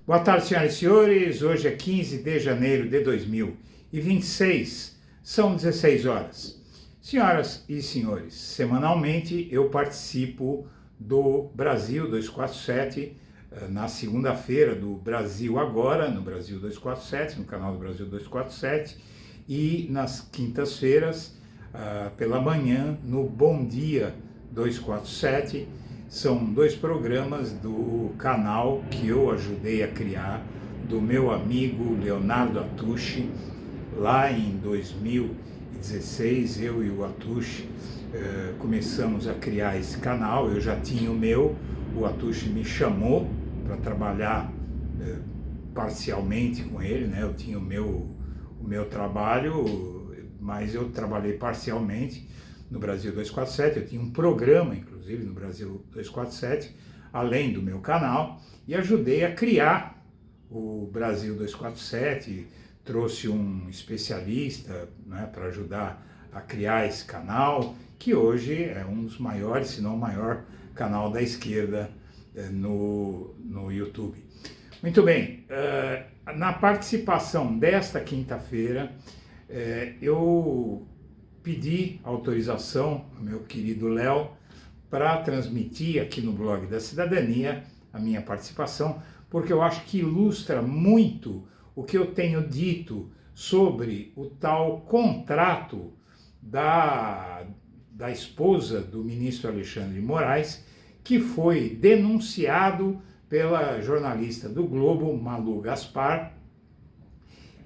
Boa tarde, senhoras e senhores. Hoje é 15 de janeiro de 2026, são 16 horas. Senhoras e senhores, semanalmente eu participo do Brasil 247, na segunda-feira do Brasil Agora, no Brasil 247, no canal do Brasil 247, e nas quintas-feiras, pela manhã, no Bom Dia 247, são dois programas do canal que eu ajudei a criar, do meu amigo Leonardo Atushi. Lá em 2016, eu e o Atushi começamos a criar esse canal. Eu já tinha o meu, o Atushi me chamou para trabalhar parcialmente com ele, né? Eu tinha o meu trabalho, mas eu trabalhei parcialmente no Brasil 247, eu tinha um programa, inclusive, no Brasil 247, além do meu canal, e ajudei a criar o Brasil 247, trouxe um especialista, né, para ajudar a criar esse canal, que hoje é um dos maiores, se não o maior canal da esquerda no YouTube. Muito bem, na participação desta quinta-feira, eu pedi autorização ao meu querido Léo para transmitir aqui no Blog da Cidadania a minha participação, porque eu acho que ilustra muito o que eu tenho dito sobre o tal contrato da esposa do ministro Alexandre de Moraes, que foi denunciado pela jornalista do Globo, Malu Gaspar,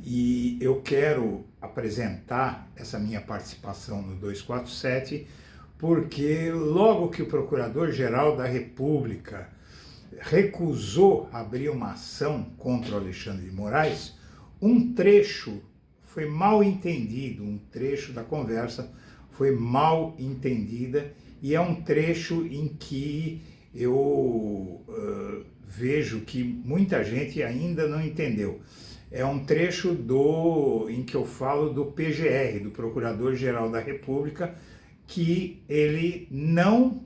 e eu quero apresentar essa minha participação no 247, porque logo que o Procurador-Geral da República recusou abrir uma ação contra o Alexandre de Moraes, um trecho foi mal entendido, um trecho da conversa foi mal entendida, e é um trecho em que eu vejo que muita gente ainda não entendeu. É um trecho em que eu falo do PGR, do Procurador-Geral da República, que ele não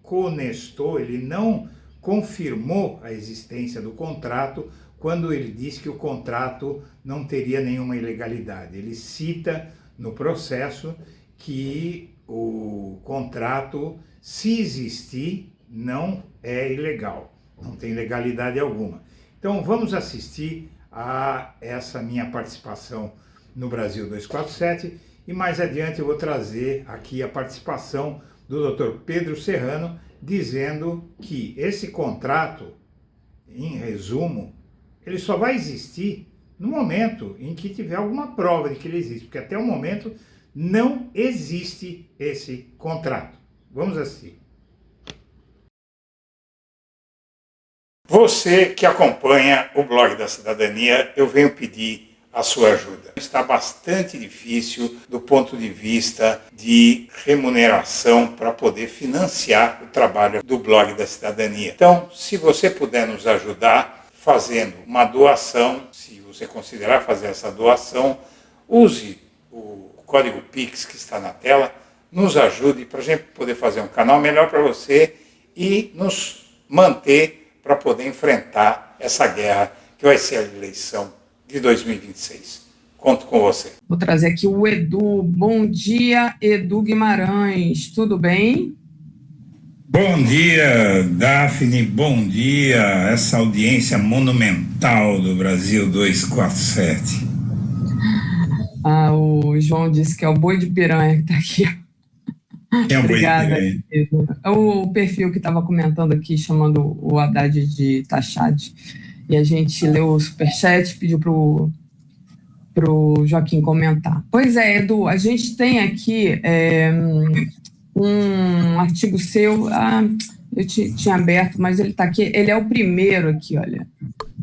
conestou, ele não confirmou a existência do contrato quando ele disse que o contrato não teria nenhuma ilegalidade. Ele cita no processo que o contrato, se existir, não é ilegal, não tem legalidade alguma. Então vamos assistir a essa minha participação no Brasil 247, e mais adiante eu vou trazer aqui a participação do Dr. Pedro Serrano, dizendo que esse contrato, em resumo, ele só vai existir no momento em que tiver alguma prova de que ele existe, porque até o momento não existe esse contrato. Vamos assistir. Você que acompanha o Blog da Cidadania, eu venho pedir a sua ajuda. Está bastante difícil do ponto de vista de remuneração para poder financiar o trabalho do Blog da Cidadania. Então, se você puder nos ajudar fazendo uma doação, se você considerar fazer essa doação, use o código Pix que está na tela, nos ajude para a gente poder fazer um canal melhor para você e nos manter para poder enfrentar essa guerra que vai ser a eleição de 2026. Conto com você. Vou trazer aqui o Edu. Bom dia, Edu Guimarães. Tudo bem? Bom dia, Daphne. Bom dia, essa audiência monumental do Brasil 247. O João disse que é o boi de piranha que está aqui. É um Obrigada. É o perfil que estava comentando aqui, chamando o Haddad de Tachad. E a gente leu o superchat, pediu para o Joaquim comentar. Pois é, Edu, a gente tem aqui um artigo seu, eu tinha aberto, mas ele está aqui, ele é o primeiro aqui, olha,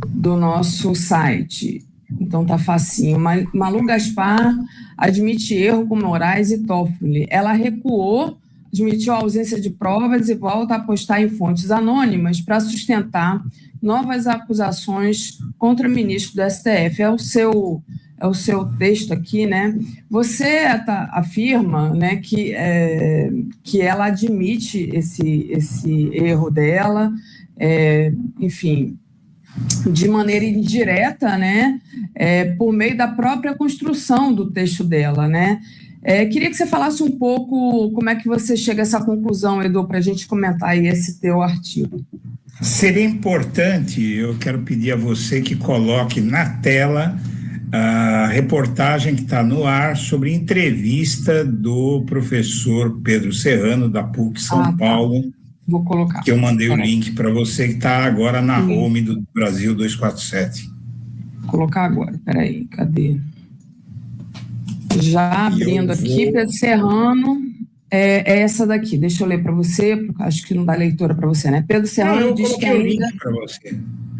do nosso site. Então tá facinho. Malu Gaspar admite erro com Moraes e Toffoli. Ela recuou, admitiu a ausência de provas e volta a apostar em fontes anônimas para sustentar novas acusações contra o ministro do STF. É o seu texto aqui, né? Você afirma, né, que ela admite esse erro dela, enfim, de maneira indireta, né, por meio da própria construção do texto dela, né? Queria que você falasse um pouco como é que você chega a essa conclusão, Edu, para a gente comentar aí esse teu artigo. Seria importante, eu quero pedir a você que coloque na tela a reportagem que está no ar sobre entrevista do professor Pedro Serrano, da PUC São Paulo. Vou colocar. Que eu mandei o link para você, que está agora na home do Brasil 247. Vou colocar agora, peraí, cadê? Já abrindo aqui, Pedro Serrano, é essa daqui, deixa eu ler para você, porque acho que não dá leitura para você, né? Pedro Serrano diz que ainda... link para você.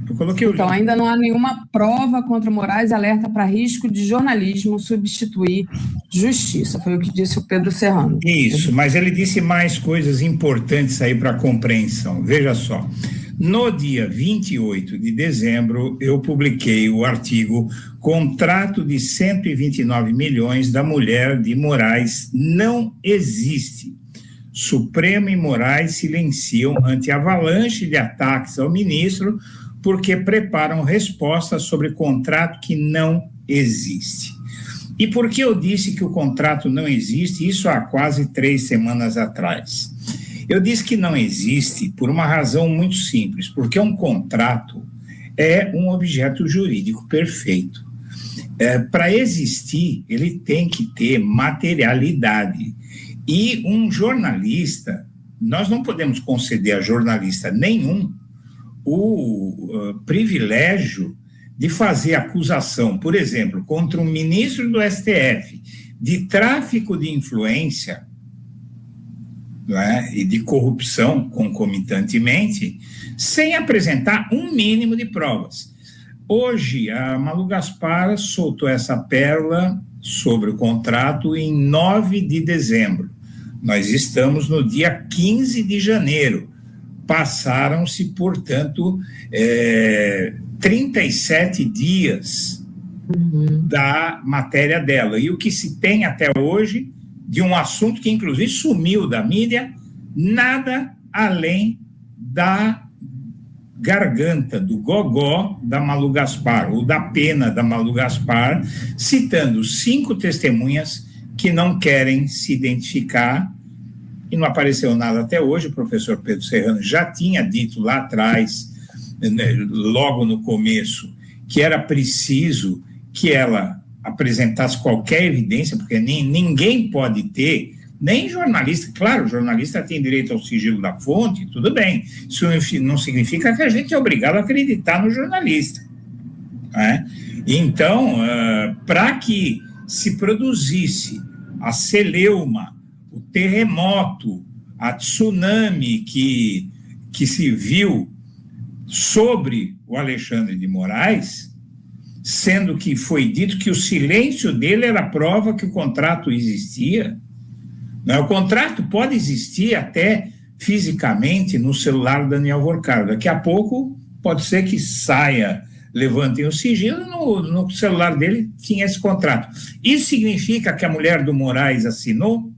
Eu coloquei o link. Então, ainda não há nenhuma prova contra Moraes, alerta para risco de jornalismo substituir justiça. Foi o que disse o Pedro Serrano. Isso, mas ele disse mais coisas importantes aí para a compreensão. Veja só, no dia 28 de dezembro, eu publiquei o artigo Contrato de 129 milhões da mulher de Moraes não existe. Supremo e Moraes silenciam ante avalanche de ataques ao ministro porque preparam respostas sobre contrato que não existe. E por que eu disse que o contrato não existe? Isso há quase 3 semanas atrás. Eu disse que não existe por uma razão muito simples, porque um contrato é um objeto jurídico perfeito. Para existir, ele tem que ter materialidade. E um jornalista, nós não podemos conceder a jornalista nenhum o privilégio de fazer acusação, por exemplo, contra um ministro do STF de tráfico de influência, né, e de corrupção concomitantemente, sem apresentar um mínimo de provas. Hoje, a Malu Gaspar soltou essa pérola sobre o contrato em 9 de dezembro. Nós estamos no dia 15 de janeiro. Passaram-se, portanto, 37 dias da matéria dela. E o que se tem até hoje, de um assunto que, inclusive, sumiu da mídia, nada além da garganta, do gogó da Malu Gaspar, ou da pena da Malu Gaspar, citando 5 testemunhas que não querem se identificar, e não apareceu nada até hoje. O professor Pedro Serrano já tinha dito lá atrás, logo no começo, que era preciso que ela apresentasse qualquer evidência, porque ninguém pode ter, nem jornalista, claro, o jornalista tem direito ao sigilo da fonte, tudo bem, isso não significa que a gente é obrigado a acreditar no jornalista, né? Então, para que se produzisse a celeuma, o terremoto, a tsunami que se viu sobre o Alexandre de Moraes, sendo que foi dito que o silêncio dele era prova que o contrato existia. O contrato pode existir até fisicamente no celular do Daniel Vorcaro. Daqui a pouco pode ser que saia, levantem o sigilo, no celular dele tinha esse contrato. Isso significa que a mulher do Moraes assinou?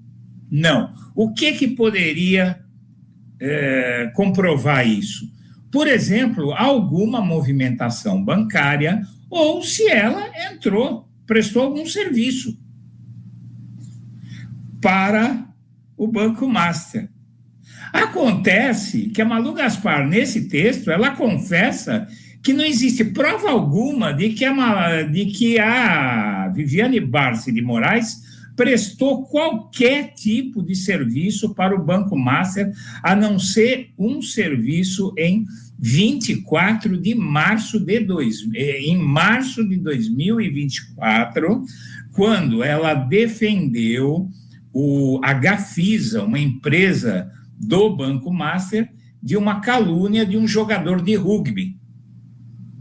Não. O que poderia comprovar isso? Por exemplo, alguma movimentação bancária, ou se ela prestou algum serviço para o Banco Master. Acontece que a Malu Gaspar, nesse texto, ela confessa que não existe prova alguma de que a Viviane Barsi de Moraes prestou qualquer tipo de serviço para o Banco Master, a não ser um serviço em 24 de março em março de 2024, quando ela defendeu a Gafisa, uma empresa do Banco Master, de uma calúnia de um jogador de rugby,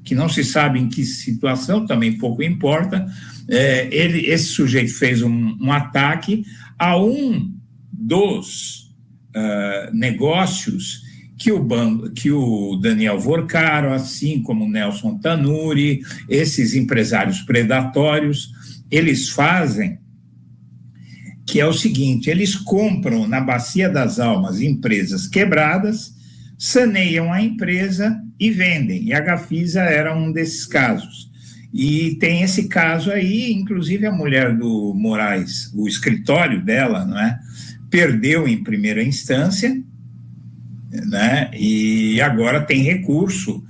que não se sabe em que situação, também pouco importa. Esse sujeito fez um ataque a um dos negócios que o Daniel Vorcaro, assim como o Nelson Tanuri, esses empresários predatórios, eles fazem, que é o seguinte: eles compram na Bacia das Almas empresas quebradas, saneiam a empresa e vendem. E a Gafisa era um desses casos. E tem esse caso aí, inclusive a mulher do Moraes, o escritório dela, não é, perdeu em primeira instância, né, e agora tem recurso,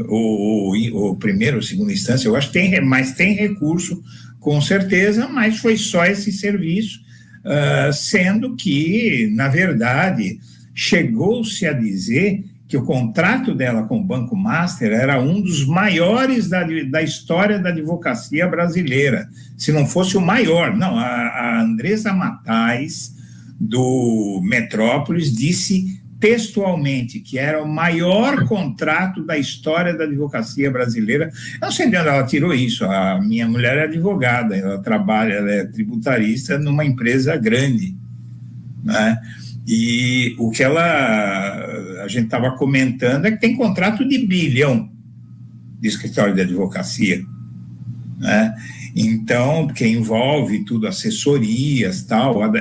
ou primeira ou segunda instância, eu acho que tem, mas tem recurso com certeza, mas foi só esse serviço, sendo que, na verdade, chegou-se a dizer que o contrato dela com o Banco Master era um dos maiores da história da advocacia brasileira, se não fosse o maior. Não, a Andresa Matais, do Metrópolis, disse textualmente que era o maior contrato da história da advocacia brasileira. Eu não sei de onde ela tirou isso. A minha mulher é advogada, ela trabalha, ela é tributarista numa empresa grande, né? E o que a gente estava comentando é que tem contrato de bilhão de escritório de advocacia, né? Então, que envolve tudo, assessorias, tal. A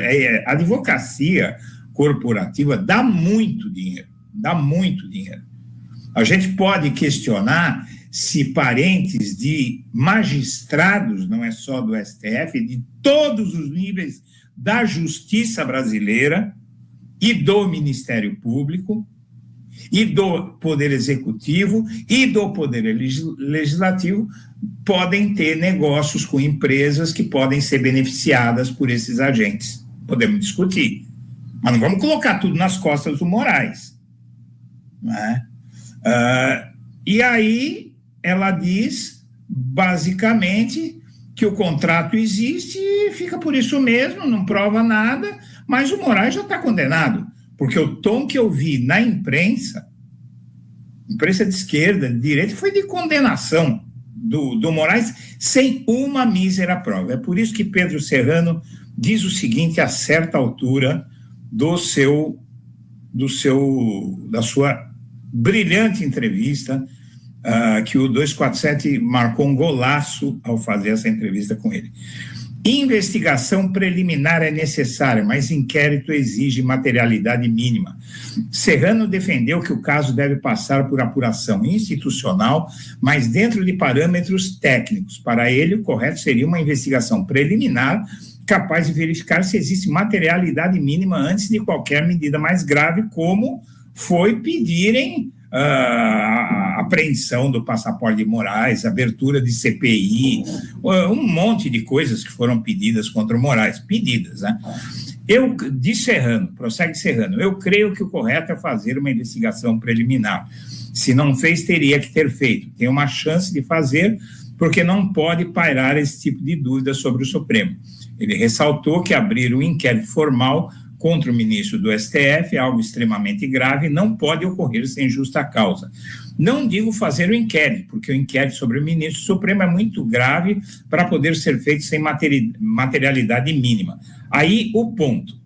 advocacia corporativa dá muito dinheiro, dá muito dinheiro. A gente pode questionar se parentes de magistrados, não é só do STF, de todos os níveis da justiça brasileira e do Ministério Público, e do Poder Executivo, e do Poder Legislativo, podem ter negócios com empresas que podem ser beneficiadas por esses agentes. Podemos discutir, mas não vamos colocar tudo nas costas do Moraes, né? E aí ela diz, basicamente, que o contrato existe e fica por isso mesmo, não prova nada, mas o Moraes já está condenado, porque o tom que eu vi na imprensa de esquerda, de direita, foi de condenação do Moraes sem uma mísera prova. É por isso que Pedro Serrano diz o seguinte a certa altura da sua brilhante entrevista, que o 247 marcou um golaço ao fazer essa entrevista com ele. Investigação preliminar é necessária, mas inquérito exige materialidade mínima. Serrano defendeu que o caso deve passar por apuração institucional, mas dentro de parâmetros técnicos. Para ele, o correto seria uma investigação preliminar capaz de verificar se existe materialidade mínima antes de qualquer medida mais grave, como foi pedirem a apreensão do passaporte de Moraes, abertura de CPI, um monte de coisas que foram pedidas contra o Moraes, pedidas, né? Prossegue Serrano, eu creio que o correto é fazer uma investigação preliminar. Se não fez, teria que ter feito. Tem uma chance de fazer, porque não pode pairar esse tipo de dúvida sobre o Supremo. Ele ressaltou que abrir um inquérito formal contra o ministro do STF é algo extremamente grave e não pode ocorrer sem justa causa. Não digo fazer o inquérito, porque o inquérito sobre o ministro Supremo é muito grave para poder ser feito sem materialidade mínima. Aí o ponto.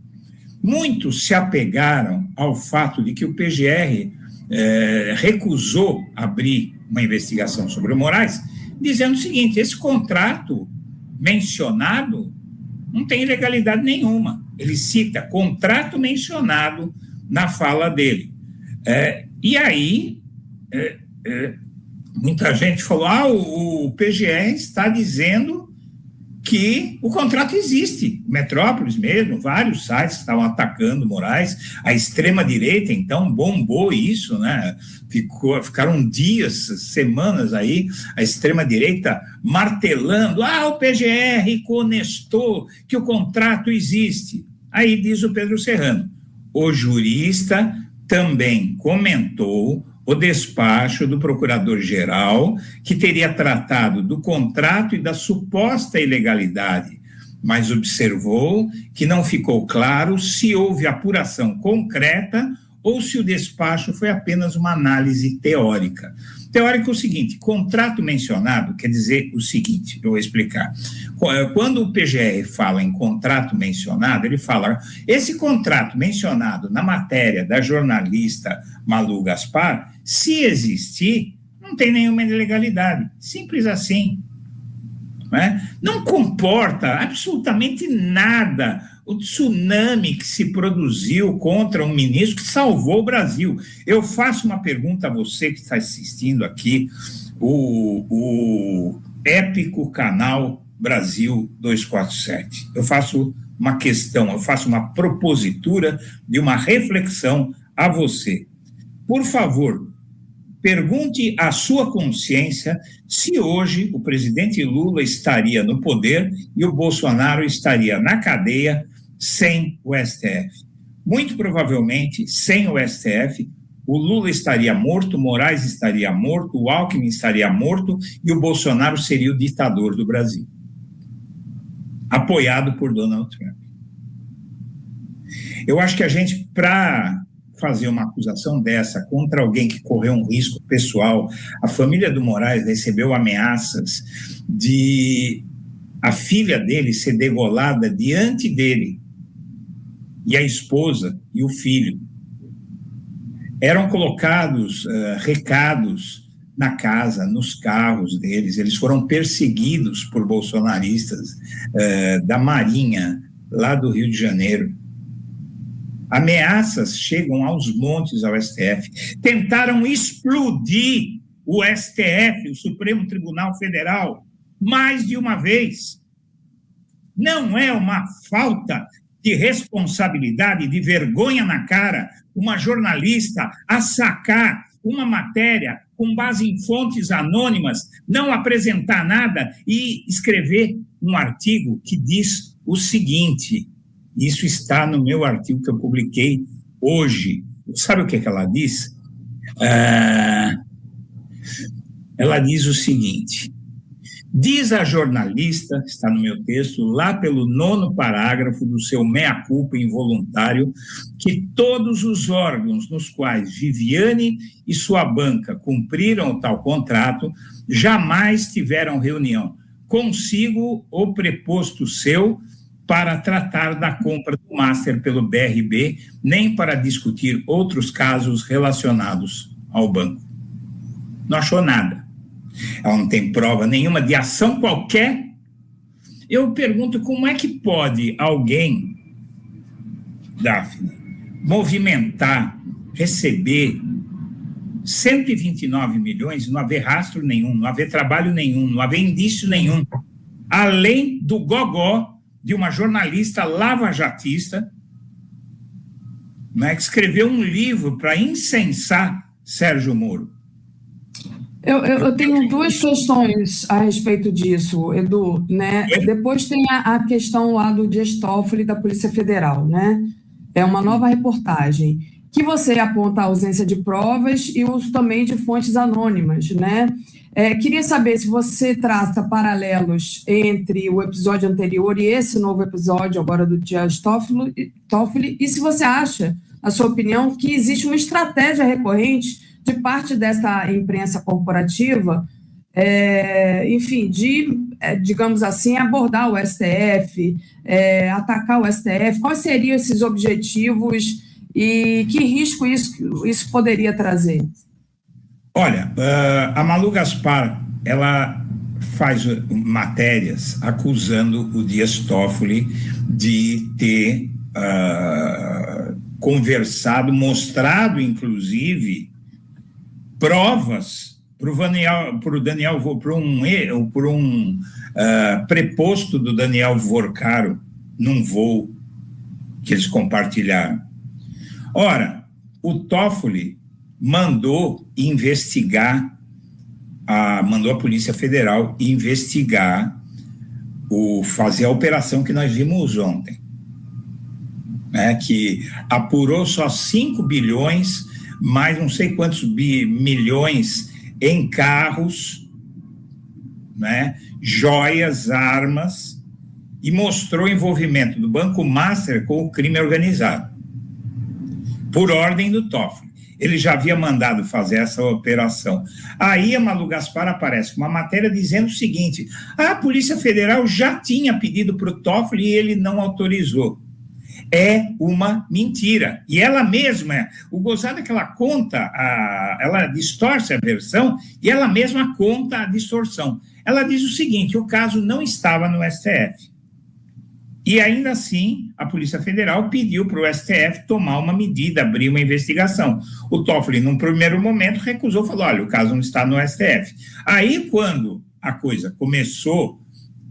Muitos se apegaram ao fato de que o PGR recusou abrir uma investigação sobre o Moraes, dizendo o seguinte: esse contrato mencionado não tem ilegalidade nenhuma. Ele cita contrato mencionado na fala dele. E aí, muita gente falou, o PGR está dizendo que o contrato existe. Metrópolis mesmo, vários sites estavam atacando Moraes, a extrema-direita, então, bombou isso, né? Ficaram dias, semanas aí, a extrema-direita martelando, o PGR conestou que o contrato existe. Aí diz o Pedro Serrano, o jurista também comentou o despacho do procurador-geral, que teria tratado do contrato e da suposta ilegalidade, mas observou que não ficou claro se houve apuração concreta ou se o despacho foi apenas uma análise teórica. Teórico é o seguinte, contrato mencionado quer dizer o seguinte, eu vou explicar. Quando o PGR fala em contrato mencionado, ele fala, esse contrato mencionado na matéria da jornalista Malu Gaspar, se existir, não tem nenhuma ilegalidade, simples assim. Né? Não comporta absolutamente nada o tsunami que se produziu contra um ministro que salvou o Brasil. Eu faço uma pergunta a você que está assistindo aqui, o épico canal Brasil 247. Eu faço uma questão, eu faço uma propositura de uma reflexão a você. Por favor, pergunte à sua consciência se hoje o presidente Lula estaria no poder e o Bolsonaro estaria na cadeia sem o STF. Muito provavelmente, sem o STF, o Lula estaria morto, o Moraes estaria morto, o Alckmin estaria morto e o Bolsonaro seria o ditador do Brasil, apoiado por Donald Trump. Eu acho que a gente, para fazer uma acusação dessa contra alguém que correu um risco pessoal, a família do Moraes recebeu ameaças de a filha dele ser degolada diante dele, e a esposa e o filho. Eram colocados recados na casa, nos carros deles, eles foram perseguidos por bolsonaristas da Marinha, lá do Rio de Janeiro. Ameaças chegam aos montes ao STF. Tentaram explodir o STF, o Supremo Tribunal Federal, mais de uma vez. Não é uma falta de responsabilidade, de vergonha na cara, uma jornalista a sacar uma matéria com base em fontes anônimas, não apresentar nada e escrever um artigo que diz o seguinte, isso está no meu artigo que eu publiquei hoje. Sabe o que ela diz? Ela diz o seguinte: diz a jornalista, está no meu texto, lá pelo 9º parágrafo do seu mea-culpa involuntário, que todos os órgãos nos quais Viviane e sua banca cumpriram o tal contrato jamais tiveram reunião consigo ou preposto seu para tratar da compra do Master pelo BRB, nem para discutir outros casos relacionados ao banco. Não achou nada. Ela não tem prova nenhuma de ação qualquer. Eu pergunto, como é que pode alguém, Daphne, movimentar, receber 129 milhões, não haver rastro nenhum, não haver trabalho nenhum, não haver indício nenhum, além do gogó de uma jornalista lavajatista, né, que escreveu um livro para incensar Sérgio Moro. Eu tenho duas questões a respeito disso, Edu, né? Depois tem a questão lá do Dias Toffoli da Polícia Federal, né? É uma nova reportagem que você aponta a ausência de provas e uso também de fontes anônimas, né? Queria saber se você traça paralelos entre o episódio anterior e esse novo episódio agora do Dias Toffoli, e se você acha, na sua opinião, que existe uma estratégia recorrente de parte dessa imprensa corporativa, enfim, de, digamos assim, abordar o STF, atacar o STF. Quais seriam esses objetivos e que risco isso poderia trazer? Olha, a Malu Gaspar, ela faz matérias acusando o Dias Toffoli de ter conversado, mostrado, inclusive, provas para um preposto do Daniel Vorcaro num voo que eles compartilharam. Ora, o Toffoli mandou a Polícia Federal investigar, fazer a operação que nós vimos ontem, né, que apurou só 5 bilhões, mais não sei quantos milhões em carros, né, joias, armas, e mostrou o envolvimento do Banco Master com o crime organizado, por ordem do Toffoli. Ele já havia mandado fazer essa operação. Aí a Malu Gaspar aparece com uma matéria dizendo o seguinte: a Polícia Federal já tinha pedido para o Toffoli e ele não autorizou. É uma mentira. E ela mesma, o gozado é que ela conta, ela distorce a versão e ela mesma conta a distorção. Ela diz o seguinte: o caso não estava no STF. E ainda assim, a Polícia Federal pediu para o STF tomar uma medida, abrir uma investigação. O Toffoli, num primeiro momento, recusou, falou, olha, o caso não está no STF. Aí, quando a coisa começou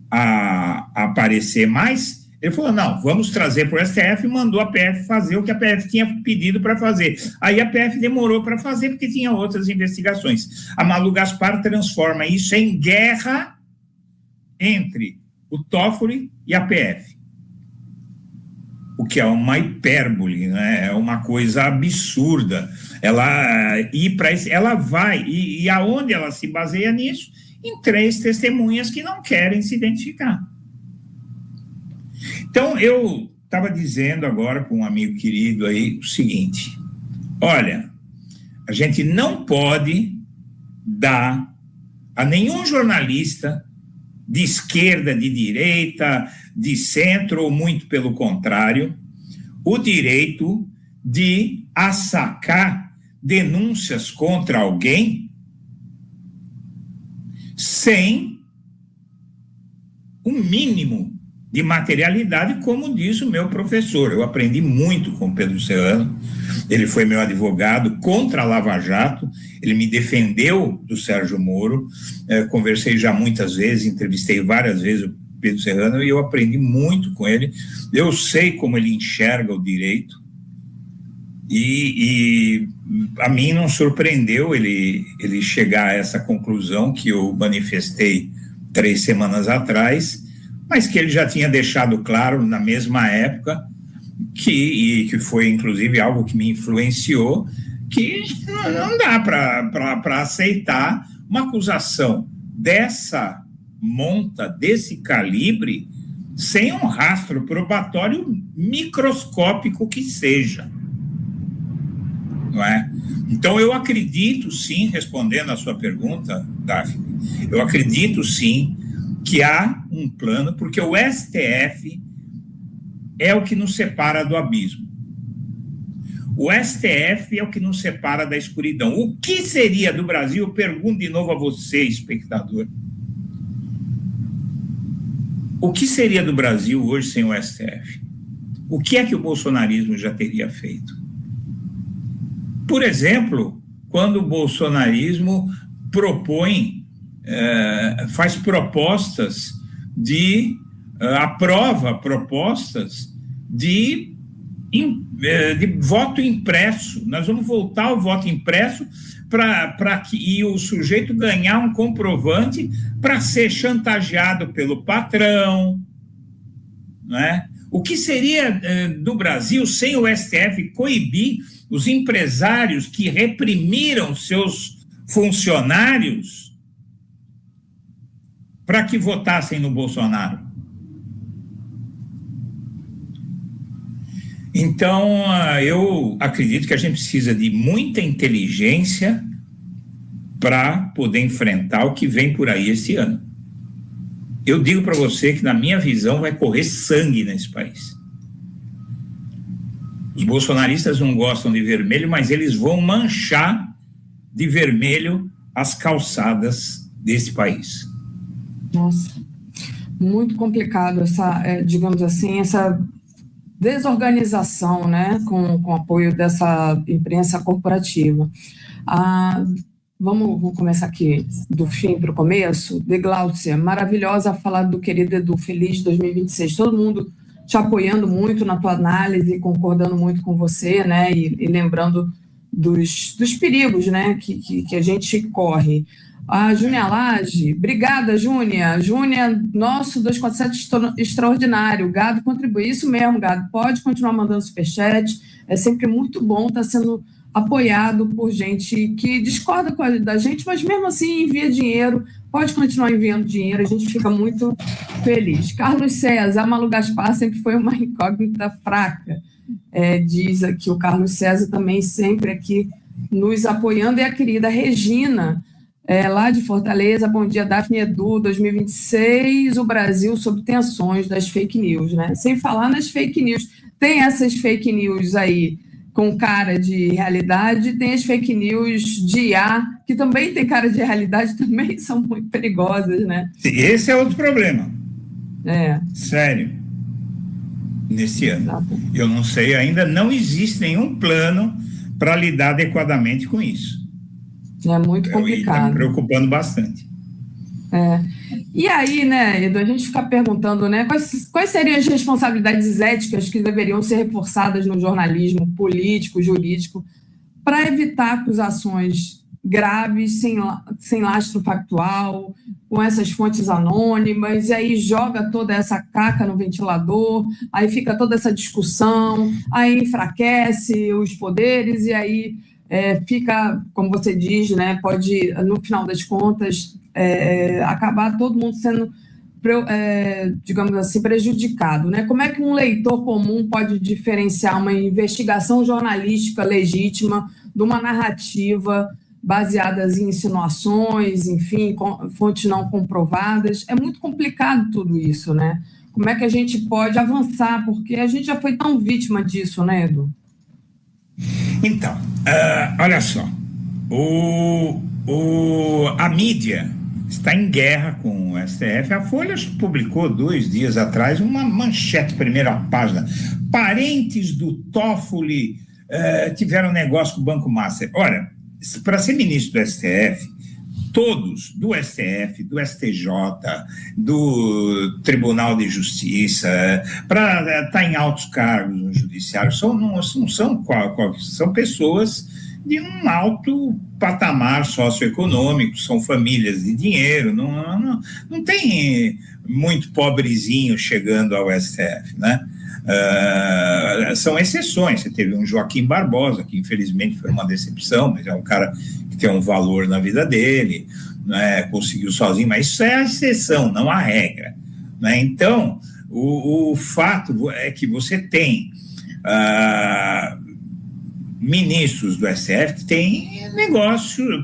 a aparecer mais, ele falou, não, vamos trazer para o STF, e mandou a PF fazer o que a PF tinha pedido para fazer. Aí a PF demorou para fazer, porque tinha outras investigações. A Malu Gaspar transforma isso em guerra entre o Toffoli e a PF. O que é uma hipérbole, né? É uma coisa absurda. Ela vai, e aonde ela se baseia nisso? Em 3 testemunhas que não querem se identificar. Então, eu estava dizendo agora para um amigo querido aí o seguinte, olha, a gente não pode dar a nenhum jornalista de esquerda, de direita, de centro, ou muito pelo contrário, o direito de assacar denúncias contra alguém sem o mínimo de materialidade, como diz o meu professor. Eu aprendi muito com o Pedro Serrano, ele foi meu advogado contra a Lava Jato, ele me defendeu do Sérgio Moro, conversei já muitas vezes, entrevistei várias vezes o Pedro Serrano, e eu aprendi muito com ele, eu sei como ele enxerga o direito, e a mim não surpreendeu ele chegar a essa conclusão que eu manifestei 3 semanas atrás, mas que ele já tinha deixado claro na mesma época, que foi inclusive algo que me influenciou, que não dá para aceitar uma acusação dessa monta, desse calibre, sem um rastro probatório microscópico que seja. Não é? Então, eu acredito sim, respondendo a sua pergunta, Daphne, eu acredito sim que há um plano, porque o STF é o que nos separa do abismo. O STF é o que nos separa da escuridão. O que seria do Brasil? Eu pergunto de novo a você, espectador. O que seria do Brasil hoje sem o STF? O que é que o bolsonarismo já teria feito? Por exemplo, quando o bolsonarismo faz propostas aprova propostas de voto impresso. Nós vamos voltar ao voto impresso e o sujeito ganhar um comprovante para ser chantageado pelo patrão, né? O que seria do Brasil sem o STF coibir os empresários que reprimiram seus funcionários para que votassem no Bolsonaro? Então, eu acredito que a gente precisa de muita inteligência para poder enfrentar o que vem por aí esse ano. Eu digo para você que, na minha visão, vai correr sangue nesse país. Os bolsonaristas não gostam de vermelho, mas eles vão manchar de vermelho as calçadas desse país. Nossa, muito complicado essa, digamos assim, essa desorganização, né, com o apoio dessa imprensa corporativa. Vou começar aqui do fim para o começo. De Gláucia, maravilhosa a falar do querido Edu, feliz 2026. Todo mundo te apoiando muito na tua análise, concordando muito com você, né, e lembrando dos perigos, né, que a gente corre. A Júnia Lage, obrigada, Júnia. Júnia, nosso 247 extraordinário. Gado contribui. Isso mesmo, Gado. Pode continuar mandando superchat. É sempre muito bom estar sendo apoiado por gente que discorda da gente, mas mesmo assim envia dinheiro. Pode continuar enviando dinheiro. A gente fica muito feliz. Carlos César, a Malu Gaspar sempre foi uma incógnita fraca. Diz aqui o Carlos César também sempre aqui nos apoiando. E a querida Regina, lá de Fortaleza, bom dia, Daphne, Edu, 2026, o Brasil sob tensões das fake news, né? Sem falar nas fake news. Tem essas fake news aí com cara de realidade, tem as fake news de IA, que também tem cara de realidade, também são muito perigosas, né? Esse é outro problema. Sério. nesse ano. Eu não sei, ainda não existe nenhum plano para lidar adequadamente com isso. É muito complicado. Está me preocupando bastante. E aí, né, Edu, a gente fica perguntando, né, quais seriam as responsabilidades éticas que deveriam ser reforçadas no jornalismo político, jurídico, para evitar acusações graves, sem lastro factual, com essas fontes anônimas, e aí joga toda essa caca no ventilador, aí fica toda essa discussão, aí enfraquece os poderes, e aí fica, como você diz, né, pode, no final das contas, acabar todo mundo sendo, digamos assim, prejudicado, né? Como é que um leitor comum pode diferenciar uma investigação jornalística legítima de uma narrativa baseadas em insinuações, enfim, fontes não comprovadas? É muito complicado tudo isso, né? Como é que a gente pode avançar? Porque a gente já foi tão vítima disso, né, Edu? Então, olha só, a mídia está em guerra com o STF. A Folha publicou 2 dias atrás uma manchete, primeira página: parentes do Toffoli tiveram negócio com o Banco Master. Olha, para ser ministro do STF, todos, do STF, do STJ, do Tribunal de Justiça, para estar em altos cargos no judiciário, não são pessoas de um alto patamar socioeconômico, são famílias de dinheiro, não tem muito pobrezinho chegando ao STF, né? São exceções. Você teve um Joaquim Barbosa, que infelizmente foi uma decepção, mas é um cara que tem um valor na vida dele, né? Conseguiu sozinho, mas isso é a exceção, não a regra, né? Então, o fato é que você tem ministros do STF que têm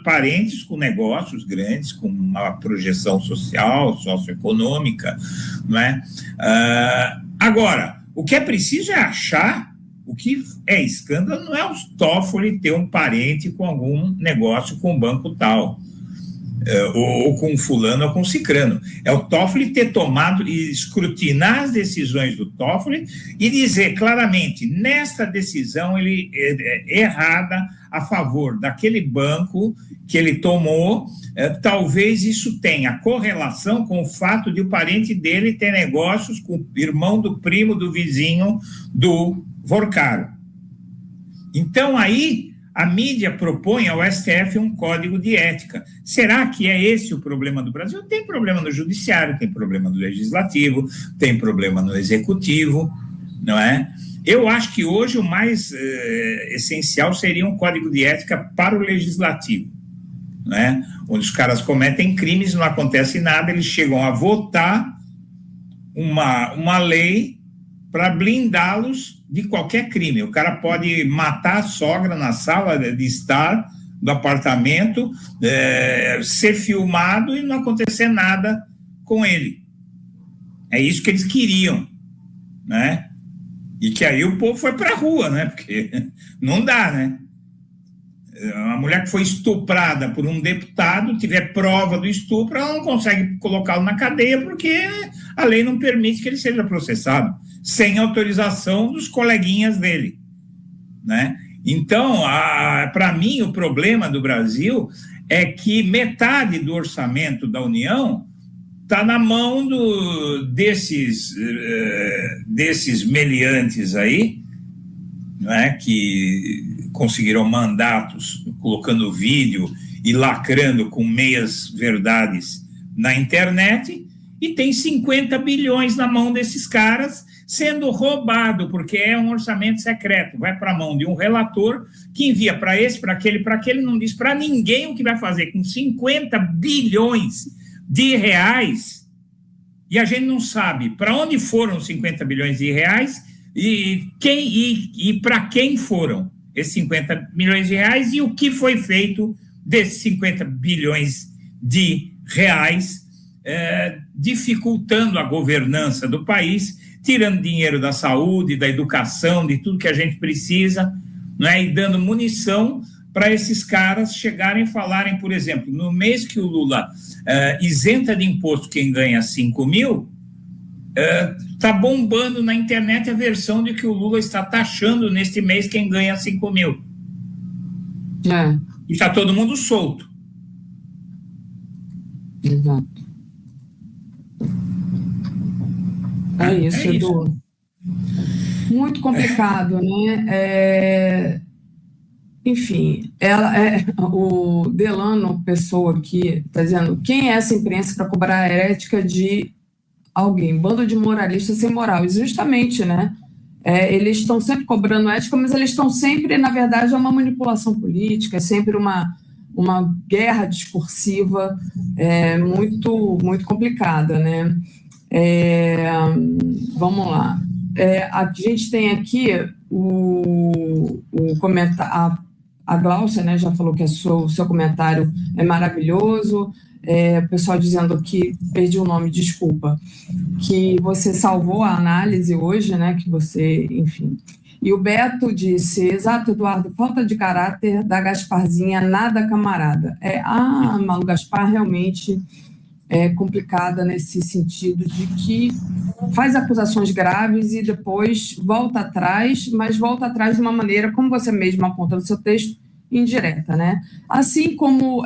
parentes com negócios grandes, com uma projeção social, socioeconômica, né? Agora, o que é preciso é achar. O que é escândalo não é o Toffoli ter um parente com algum negócio com o banco tal, ou com fulano ou com cicrano. É o Toffoli ter tomado e escrutinar as decisões do Toffoli e dizer claramente: nesta decisão ele é errada a favor daquele banco que ele tomou, talvez isso tenha correlação com o fato de o parente dele ter negócios com o irmão do primo do vizinho do Vorcaro. Então aí a mídia propõe ao STF um código de ética. Será que é esse o problema do Brasil? Tem problema no judiciário, tem problema no legislativo, tem problema no executivo, não é? Eu acho que hoje o mais essencial seria um código de ética para o legislativo, né? Onde os caras cometem crimes, não acontece nada, eles chegam a votar uma lei para blindá-los de qualquer crime. O cara pode matar a sogra na sala de estar do apartamento, ser filmado e não acontecer nada com ele. É isso que eles queriam, né? E que aí o povo foi para a rua, né? Porque não dá, né? Uma mulher que foi estuprada por um deputado, tiver prova do estupro, ela não consegue colocá-lo na cadeia porque a lei não permite que ele seja processado sem autorização dos coleguinhas dele, né? Então, para mim, o problema do Brasil é que metade do orçamento da União está na mão desses meliantes aí, né, que conseguiram mandatos colocando vídeo e lacrando com meias verdades na internet, e tem 50 bilhões na mão desses caras sendo roubado, porque é um orçamento secreto, vai para a mão de um relator que envia para esse, para aquele, não diz para ninguém o que vai fazer com 50 bilhões de reais, e a gente não sabe para onde foram os 50 bilhões de reais e para quem foram esses 50 milhões de reais e o que foi feito desses 50 bilhões de reais, dificultando a governança do país, tirando dinheiro da saúde, da educação, de tudo que a gente precisa, né, e dando munição para esses caras chegarem e falarem, por exemplo, no mês que o Lula isenta de imposto quem ganha 5 mil, Está bombando na internet a versão de que o Lula está taxando neste mês quem ganha 5 mil. E está todo mundo solto. Exato. É isso, Edu. Muito complicado, né? Enfim, o Delano, pessoa aqui, está dizendo: quem é essa imprensa para cobrar a ética de alguém? Bando de moralistas sem moral. E justamente, né? Eles estão sempre cobrando ética, mas eles estão sempre, na verdade, é uma manipulação política, é sempre uma guerra discursiva muito, muito complicada, né? Vamos lá. A gente tem aqui o comentário. A Gláucia, né, já falou que o seu comentário é maravilhoso. O pessoal dizendo que, perdi o nome, desculpa, que você salvou a análise hoje, né, que você, enfim. E o Beto disse: exato, Eduardo, falta de caráter da Gasparzinha, nada camarada. A Malu Gaspar realmente é complicada nesse sentido de que faz acusações graves e depois volta atrás, mas volta atrás de uma maneira, como você mesmo aponta no seu texto, indireta, né? Assim como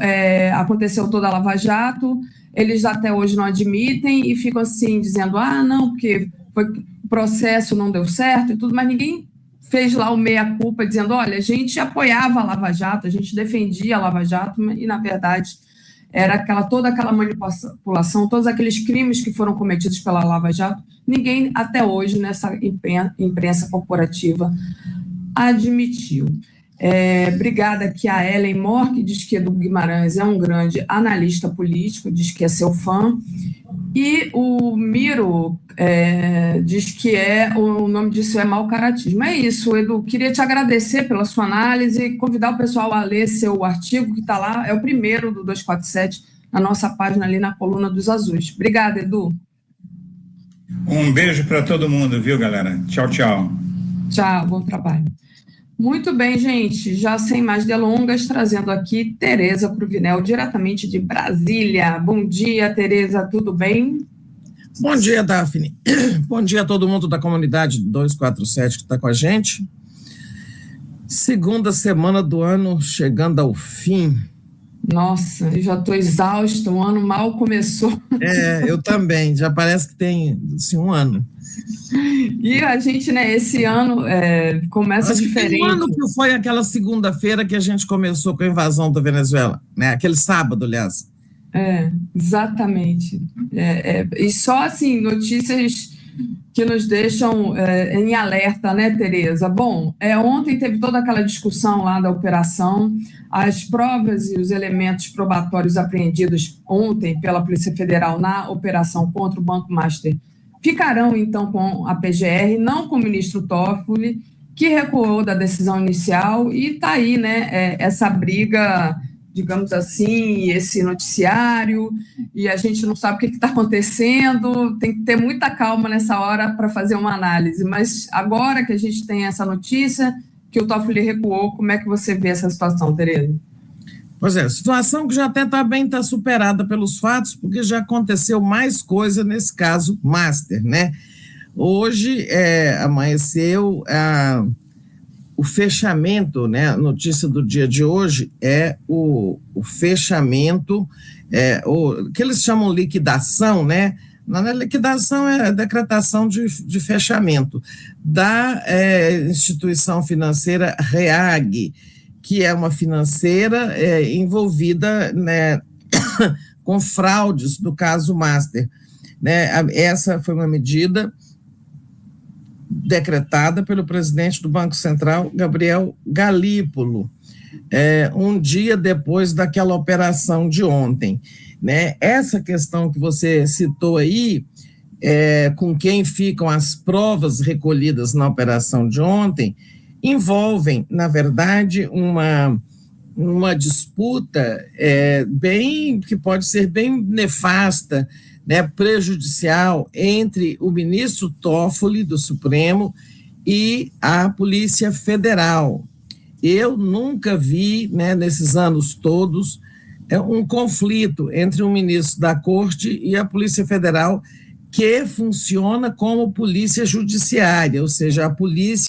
aconteceu toda a Lava Jato, eles até hoje não admitem e ficam assim, dizendo: não, porque o processo não deu certo e tudo, mas ninguém fez lá o meia-culpa, dizendo: olha, a gente apoiava a Lava Jato, a gente defendia a Lava Jato, e, na verdade, era toda aquela manipulação, todos aqueles crimes que foram cometidos pela Lava Jato, ninguém até hoje nessa imprensa corporativa admitiu. Obrigada aqui a Ellen Moore, que diz que Edu Guimarães é um grande analista político, diz que é seu fã. E o Miro diz que o nome disso é mau caratismo. É isso, Edu. Queria te agradecer pela sua análise e convidar o pessoal a ler seu artigo, que está lá, é o primeiro do 247, na nossa página ali na coluna dos azuis. Obrigada, Edu. Um beijo para todo mundo, viu, galera? Tchau, tchau. Tchau, bom trabalho. Muito bem, gente, já sem mais delongas, trazendo aqui Tereza Cruvinel, diretamente de Brasília. Bom dia, Tereza, tudo bem? Bom dia, Daphne. Bom dia a todo mundo da comunidade 247 que está com a gente. Segunda semana do ano chegando ao fim. Nossa, eu já estou exausta, o ano mal começou. Eu também, já parece que tem assim, um ano. E a gente, né, esse ano começa diferente. Um ano que foi aquela segunda-feira que a gente começou com a invasão da Venezuela, né? Aquele sábado, aliás. Exatamente. E só, assim, notícias que nos deixam em alerta, né, Tereza? Bom, ontem teve toda aquela discussão lá da operação, as provas e os elementos probatórios apreendidos ontem pela Polícia Federal na operação contra o Banco Master ficarão, então, com a PGR, não com o ministro Toffoli, que recuou da decisão inicial, e está aí, né, essa briga, digamos assim, esse noticiário, e a gente não sabe o que está acontecendo, tem que ter muita calma nessa hora para fazer uma análise, mas agora que a gente tem essa notícia, que o Toffoli recuou, como é que você vê essa situação, Tereza? Pois é, situação que já até está superada pelos fatos, porque já aconteceu mais coisa nesse caso Master, né? Hoje amanheceu o fechamento, né? A notícia do dia de hoje é o fechamento, o que eles chamam liquidação, né? Na liquidação é a decretação de fechamento da instituição financeira REAG, que é uma financeira envolvida, né, com fraudes do caso Master. Né? Essa foi uma medida decretada pelo presidente do Banco Central, Gabriel Galípolo, um dia depois daquela operação de ontem. Né? Essa questão que você citou aí, com quem ficam as provas recolhidas na operação de ontem, envolvem, na verdade, uma disputa que pode ser bem nefasta, né, prejudicial entre o ministro Toffoli, do Supremo, e a Polícia Federal. Eu nunca vi, né, nesses anos todos, um conflito entre um ministro da Corte e a Polícia Federal que funciona como polícia judiciária, ou seja, a polícia